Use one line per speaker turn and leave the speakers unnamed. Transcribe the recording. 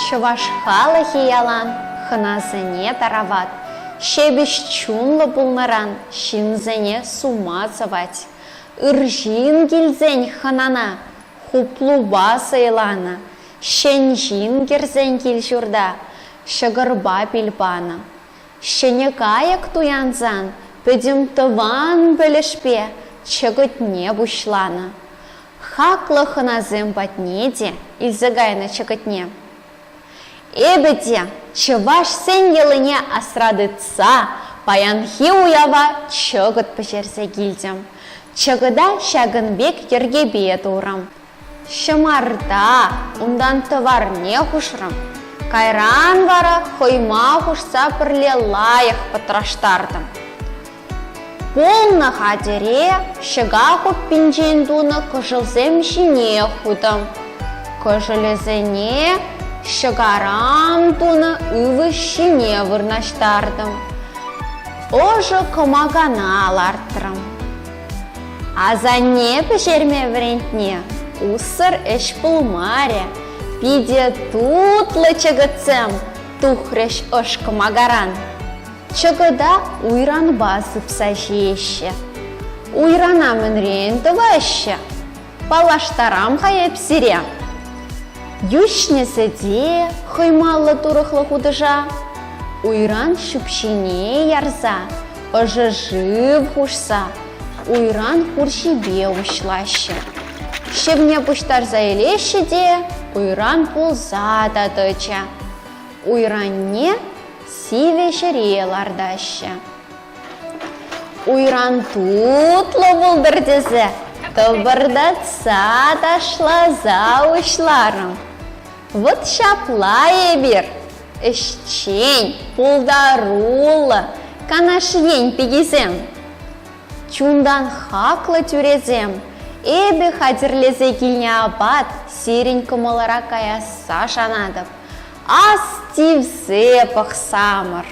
Чываш халахи ялан хыназыне тарават. Шебеш чунлы булнаран шинзене сумацавать. Иржин килзен ханана хуплуба сайлана. Шенжин керзен кил журда шыгырба пилпана. Шене каяк туянзан пөдім тыван бөлішпе чыгытне бушлана. Хаклы хыназым патнеде илзагайна чыгытне. Эбеде чываш сен елыне асрадыца паянхи уява чыгыт пышерсе килдем. Чыгыда шагынбек ергебе турам. Шымарда ундан товарне хушрам. Кайран вара хойма хушса пірле лайық патраштардым. Полна хадере шыга хуп пинжен дуны кыжылзем жіне худым. Кыжылезене шыгарам дуны үві жіне вырнаштардым. Ожы кымагана аларттырым. Азане пішерме врентне усыр эш пулмаре. Пиде тутлы чыгыцем тухреш ош кымагаран. Чыгыда уйран басып сажеще. Уйрана мөнрен тываще. Палаштарам хайып сире. Ющнесіде хыймалы турықлы худыжа. Уйран шүпшине ярза, ыжы жив хушса. Уйран хуршибе ушлаще. Шевне пуштар заелеші де, уйран пулза татыча. Уйранне сиве шырелардаще. Уйран тутлы булдырдезе, тыбырдатса ташлаза ушларым. Вот шаплай бир, ішчен, пулдарулы, канашиен пегизем. Чундан хаклы тюрезем, эбі хадірлезе келне абат, сирень кымылара каяса шанадып. Ас тивзе пықсамыр.